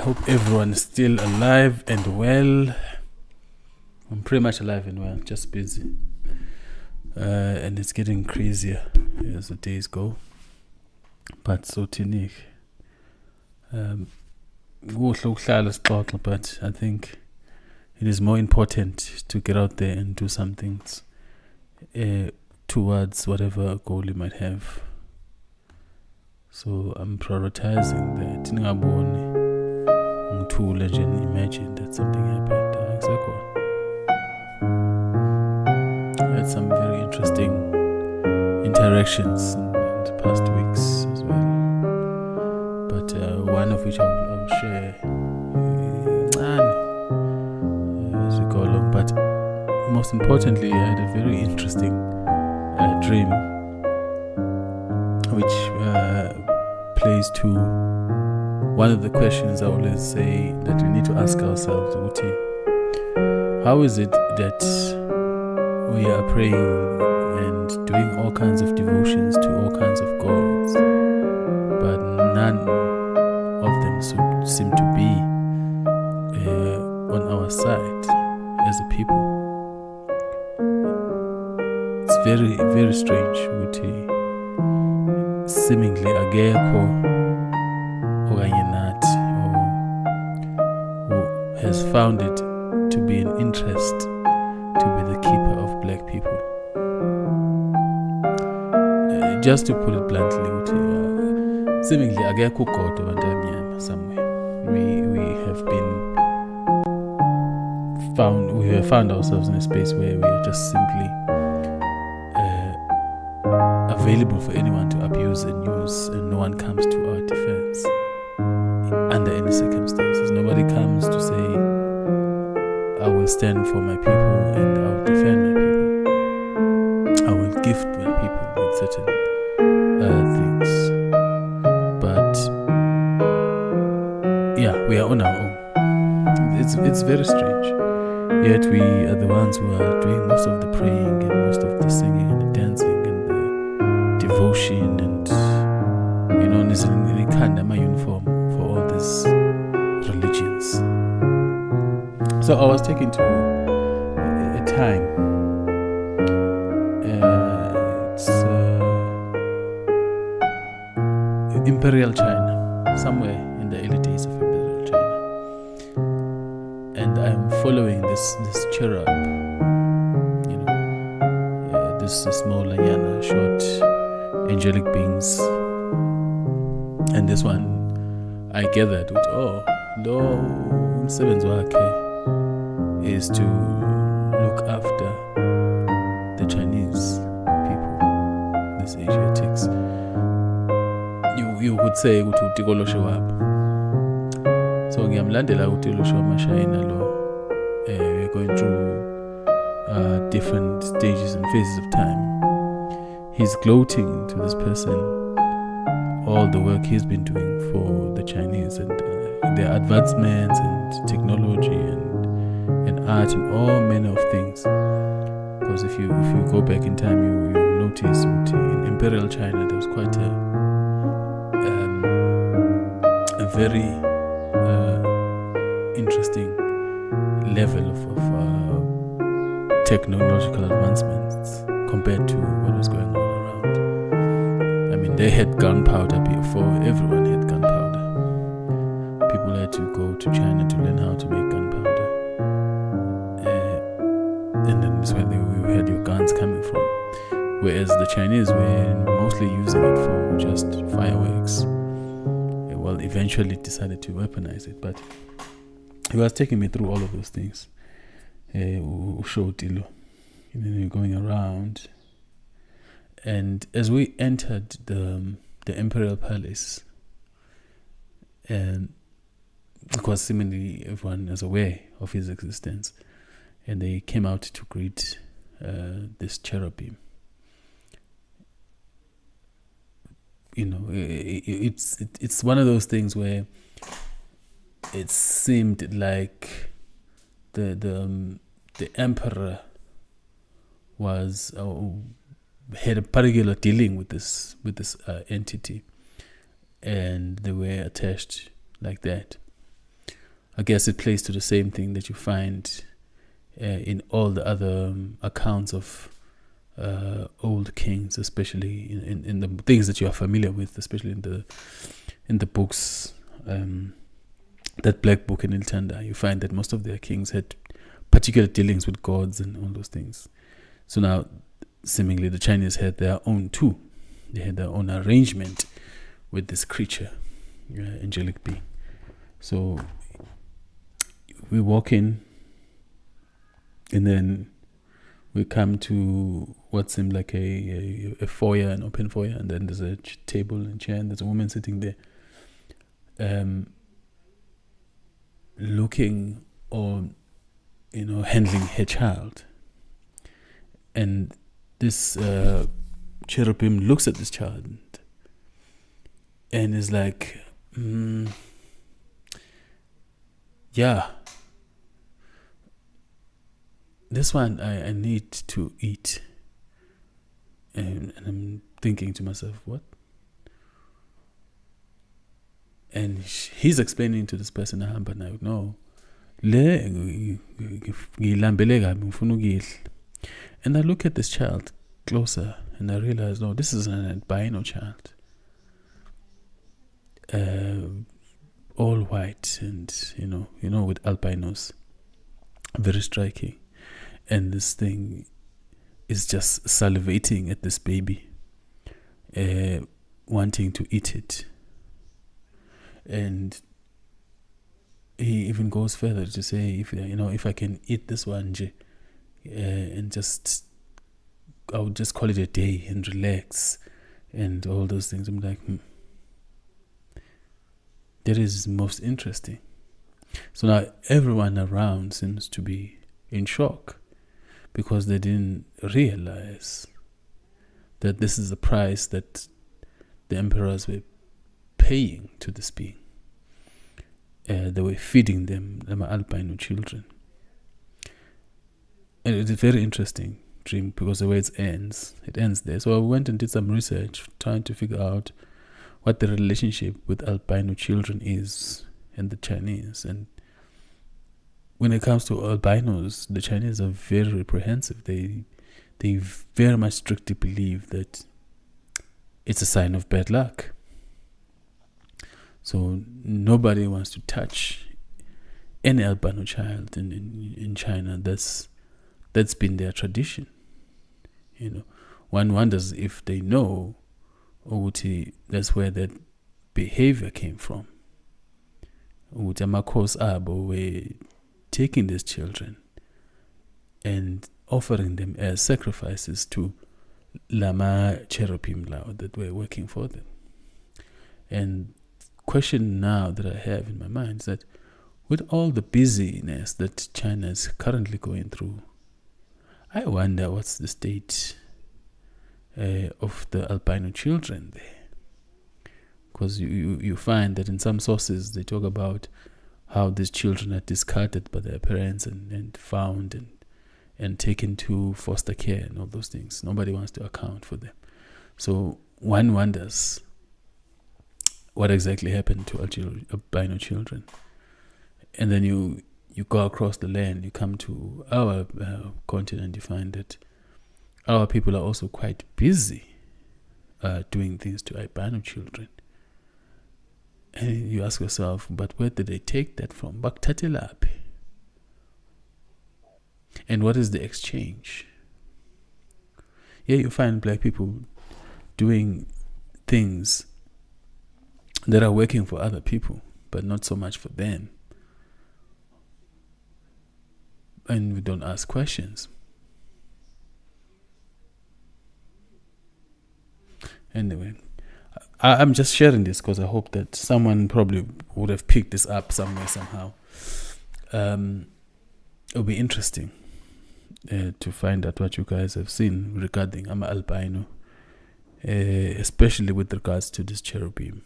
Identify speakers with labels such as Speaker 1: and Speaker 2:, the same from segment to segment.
Speaker 1: hope everyone is still alive and well. I'm pretty much alive and well, just busy. And it's getting crazier as the days go. But so tinik. But I think it is more important to get out there and do some things towards whatever goal you might have. So I'm prioritizing that. Imagine that something happened. I had some very interesting interactions in the past weeks as well. But one of which I will share as we go along. But most importantly, I had a very interesting dream which plays to one of the questions I always say that we need to ask ourselves, Uti. How is it that we are praying and doing all kinds of devotions to all kinds of gods, but none of them seem to be on our side as a people? It's very, very strange, Uti. Seemingly akekho okanye nathi who has found it to be an interest to be the keeper of black people. Just to put it bluntly, seemingly akekho God abantu abamnyama somewhere. We have found ourselves in a space where we are just simply available for anyone to abuse and use, and no one comes to our defense under any circumstances. Nobody comes to say, I will stand for my people and I will defend my people. I will gift my people with certain things. But yeah, we are on our own. It's very strange. Yet we are the ones who are doing most of the praying and most of the singing and the dancing and the devotion and my uniform for all these religions. So I was taken to a time. It's imperial China, somewhere in the early days of imperial China, and I'm following this cherub. This small liana, short angelic beings, and this one I gathered with, umsebenzi wakhe is to look after the Chinese people, these Asiatics. You could say ukuthi utikoloshe wabo. So ngiyamlandela utikoloshe wamashayina lo. We're going through different stages and phases of time. He's gloating to this person all the work he's been doing for the Chinese and their advancements and technology and art and all manner of things. Because if you go back in time, you notice in imperial China there was quite a very interesting level of technological advancements compared to what was going on around. I mean, they had gunpowder before everyone had gunpowder. People had to go to China to learn how to make gunpowder. And then it's where you had your guns coming from. Whereas the Chinese were mostly using it for just fireworks. Well, eventually decided to weaponize it. But he was taking me through all of those things. And then you're going around. And as we entered the imperial palace, and because seemingly everyone is aware of his existence, and they came out to greet this cherubim. It's one of those things where it seemed like the emperor was had a particular dealing with this entity, and they were attached like that. I guess it plays to the same thing that you find in all the other accounts of old kings, especially in the things that you are familiar with, especially in the books, that Black Book in Iltanda. You find that most of their kings had particular dealings with gods and all those things. So now, seemingly, the Chinese had their own too. They had their own arrangement with this creature, angelic being. So we walk in, and then we come to what seemed like a foyer, an open foyer, and then there's a table and chair, and there's a woman sitting there, looking or handling her child. And this cherubim looks at this child and is like, yeah, this one I need to eat. And I'm thinking to myself, what? And he's explaining to this person, but now, no. And I look at this child closer and I realize, no, this is an albino child. All white and, with albinos. Very striking. And this thing is just salivating at this baby, wanting to eat it. And he even goes further to say, if I can eat this one, and I would just call it a day and relax and all those things. I'm like, that is most interesting. So now everyone around seems to be in shock because they didn't realize that this is the price that the emperors were paying to this being. They were feeding them albino children. And it's a very interesting dream because the way it ends there. So I went and did some research trying to figure out what the relationship with albino children is and the Chinese. And when it comes to albinos, the Chinese are very reprehensive. They very much strictly believe that it's a sign of bad luck. So nobody wants to touch any albino child in China. That's been their tradition. One wonders if they know ukuthi that's where that behavior came from. Ukuthi amakhosi abo were taking these children and offering them as sacrifices to lama cherubim that were working for them. And question now that I have in my mind is that with all the busyness that China is currently going through, I wonder what's the state of the albino children there. Because you find that in some sources they talk about how these children are discarded by their parents and found and taken to foster care and all those things. Nobody wants to account for them. So one wonders what exactly happened to albino children. And then you go across the land, you come to our continent, you find that our people are also quite busy doing things to albino children. And you ask yourself, but where did they take that from? Bakuthathela. And what is the exchange? Yeah, you find black people doing things that are working for other people, but not so much for them. And we don't ask questions. Anyway, I'm just sharing this because I hope that someone probably would have picked this up somewhere, somehow. It'll be interesting to find out what you guys have seen regarding albino, especially with regards to this cherubim.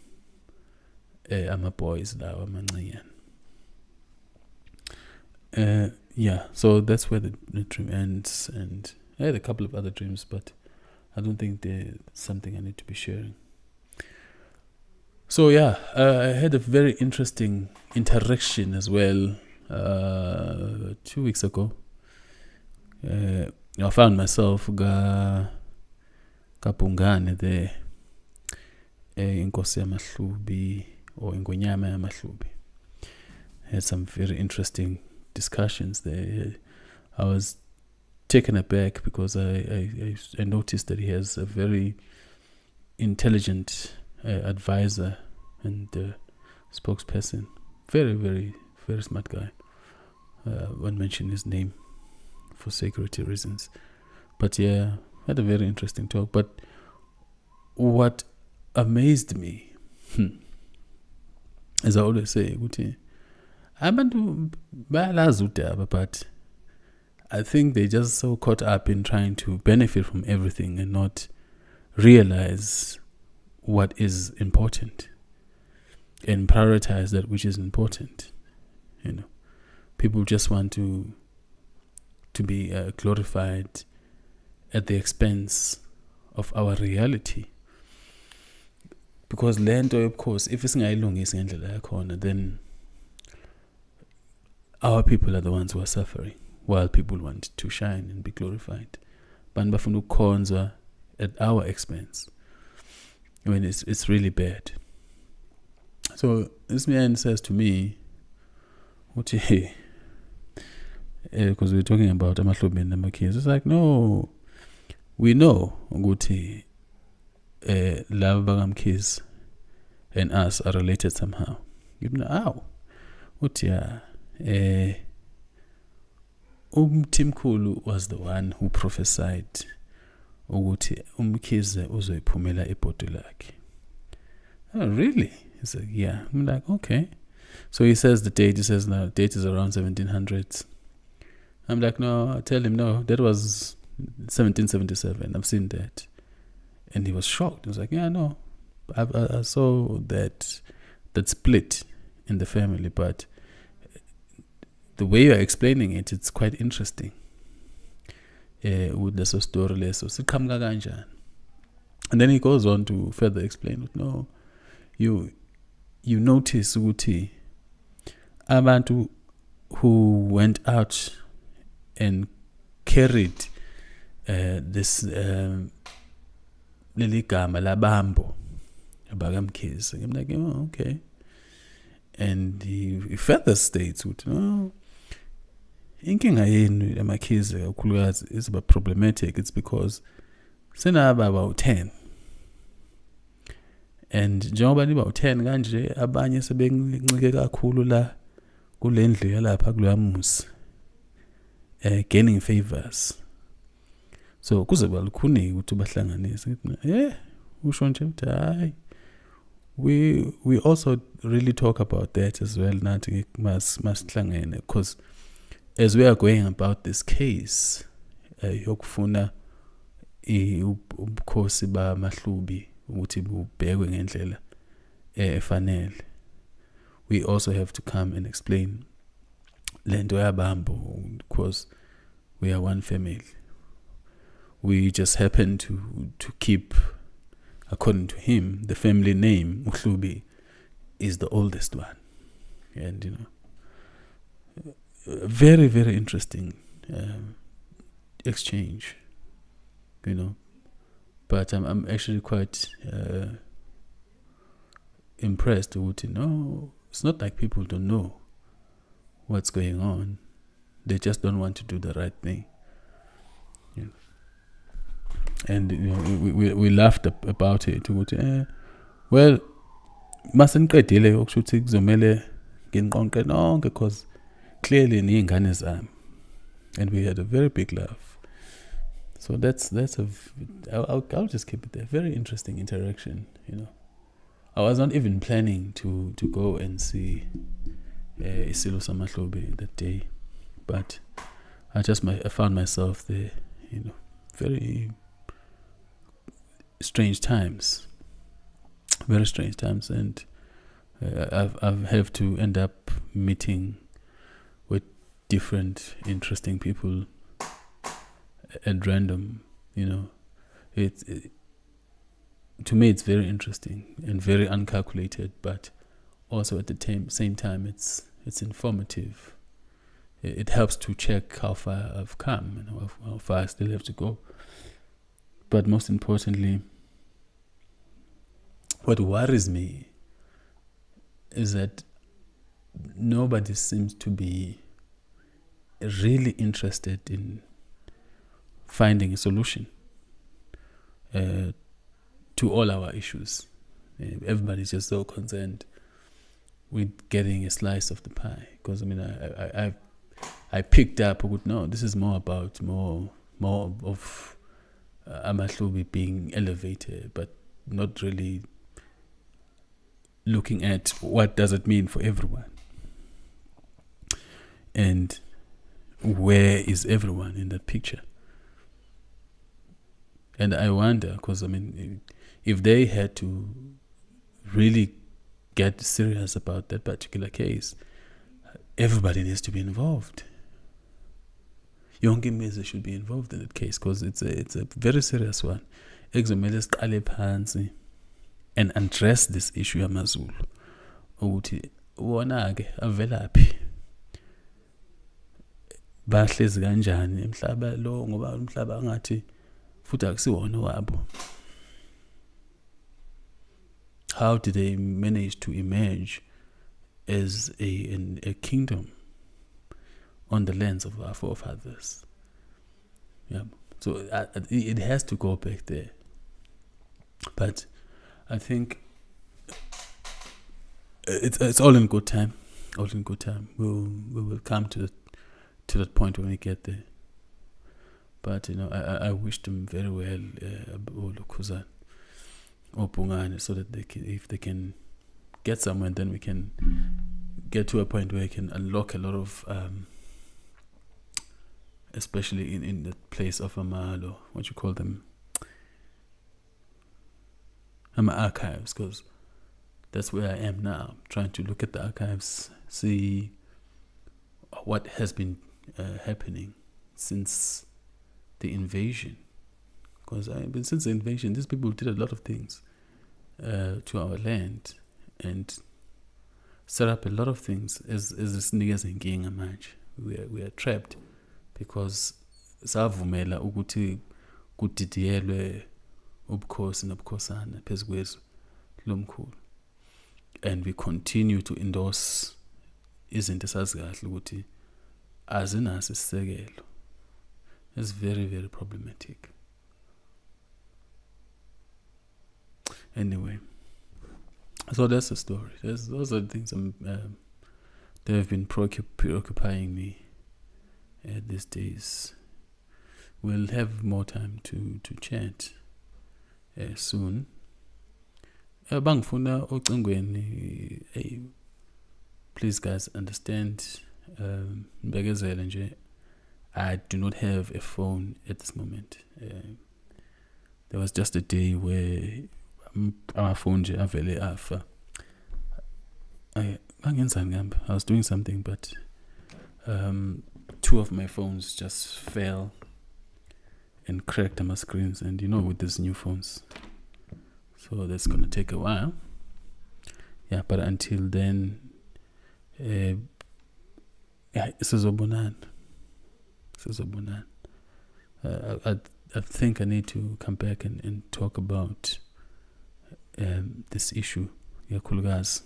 Speaker 1: Boys now, so that's where the dream ends, and I had a couple of other dreams, but I don't think they're something I need to be sharing. So yeah, I had a very interesting interaction as well 2 weeks ago. I found myself kapungane there, inkosi yamahlubi or ingonyama yamahlubi. Had some very interesting discussions there. I was taken aback because I noticed that he has a very intelligent advisor and spokesperson. Very, very, very smart guy. Won't mention his name for security reasons. But yeah, had a very interesting talk. But what amazed me, as I always say, abantu bayalazi udaba, but I think they just so caught up in trying to benefit from everything and not realize what is important and prioritize that which is important. People just want to be glorified at the expense of our reality. Because lento, of course, if isingayilungisi ngendlela yakhona, then our people are the ones who are suffering, while people want to shine and be glorified. Bantu bafuna ukukhonzwa at our expense. I mean, it's really bad. So this man says to me, because we're talking about amahlubi and amakhizi. It's like, no, we know ukuthi lava bakamkhizi and us are related somehow. You know how? Umthimkhulu was the one who prophesied ukuthi umkhize uzoyiphumela ibhodo lakhe. Oh, really? He said, yeah. I'm like, okay. So he says the date. He says the date is around 1700s. I'm like, no. I tell him, no, that was 1777. I've seen that. And he was shocked. He was like, yeah, no. I saw that split in the family, but the way you're explaining it, it's quite interesting. With the story leso siqhamuka kanjani. And then he goes on to further explain, no, you notice ukuthi abantu who went out and carried this leli gama labambo abakamkhizi. I'm like, oh, okay. And he further states ukuthi no, inkinga yenu amakhizi kakhulukazi is about problematic. It's because senaba about 10, and njengoba niba u10 kanje, abanye sebencike kakhulu la kulendlu yalapha kuloyamusi, gaining favors. So kuze balukhuni ukuthi bahlanganise. Usho nje ukuthi hayi, we also really talk about that as well. Nathi masihlangene, because as we are going about this case yokufuna ubukhosi bamahlubi ukuthi bubhekwe ngendlela efanele, we also have to come and explain lento yabambo, because we are one family. We just happen to keep, according to him, the family name Uhlubi is the oldest one. And very, very interesting exchange, but I'm actually quite impressed with it's not like people don't know what's going on. They just don't want to do the right thing. And we laughed about it. Well, maseniqedile okusho ukuthi kuzomele nginqonqe nonke, because clearly niyingane zami. And we had a very big laugh. So I'll just keep it there. Very interesting interaction. I was not even planning to go and see Isilo Samahlobe that day, but I found myself there. Very strange times, very strange times, and I've have to end up meeting with different interesting people at random. to me it's very interesting and very uncalculated, but also at the same time it's informative. It helps to check how far I've come and how far I still have to go. But most importantly, what worries me is that nobody seems to be really interested in finding a solution to all our issues. Everybody's just so concerned with getting a slice of the pie. Because I picked up, no, this is more about more of Amahlubi being elevated, but not really looking at what does it mean for everyone. And where is everyone in that picture? And I wonder, because if they had to really get serious about that particular case, everybody needs to be involved. Yonke Meze should be involved in that case, because it's a very serious one. Exomele siqale phansi and address this issue yamaZulu. Ukuthi wona ke avelaphi. Bahlezi kanjani emhlaba lo ngoba umhlaba ngathi futhi akusiwona wabo. How did they manage to emerge as a kingdom on the lands of our forefathers? Yeah. So it has to go back there. But I think it's all in good time. All in good time. We will come to that point when we get there. But I wish them very well, Khuzan or Pungane, so that if they can get somewhere, then we can get to a point where we can unlock a lot of, especially in the place of Amalo, what you call them, archives, because that's where I am now, trying to look at the archives, see what has been happening since the invasion. Because since the invasion, these people did a lot of things to our land and set up a lot of things as this niggas inkinga manje. We are trapped because savumela ukuthi kudidiyelwe ubukhosi nobukhosana phezu kwethu lomkhulu, and we continue to endorse izinto esazi kahle ukuthi azinaso isisekelo. It's very, very problematic. Anyway, so that's the story. Those are the things that have been preoccupying me these days. We'll have more time to chat soon. Bangifuna ocingweni, please guys understand. Mbekezele nje. I do not have a phone at this moment. There was just a day where our phone avele afa. I was doing something, but 2 of my phones just fell and cracked on my screens, and with these new phones, so that's gonna take a while. Yeah, but until then, sizobonana. I think I need to come back and talk about this issue, yakhulukazi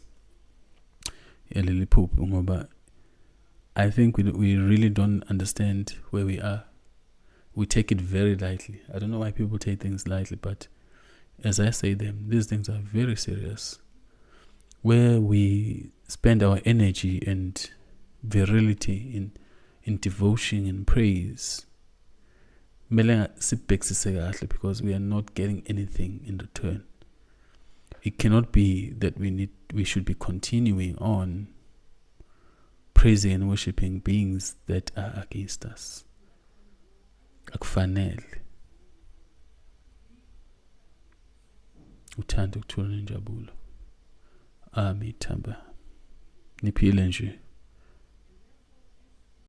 Speaker 1: eLilipopo, ngoba I think we really don't understand where we are. We take it very lightly. I don't know why people take things lightly, but as I say them, these things are very serious. Where we spend our energy and virility in devotion and praise, because we are not getting anything in return. It cannot be that we should be continuing on praising and worshipping beings that are against us. Akufanele. Uthando kuthula nenjabulo. Ami thamba. Niphile nje.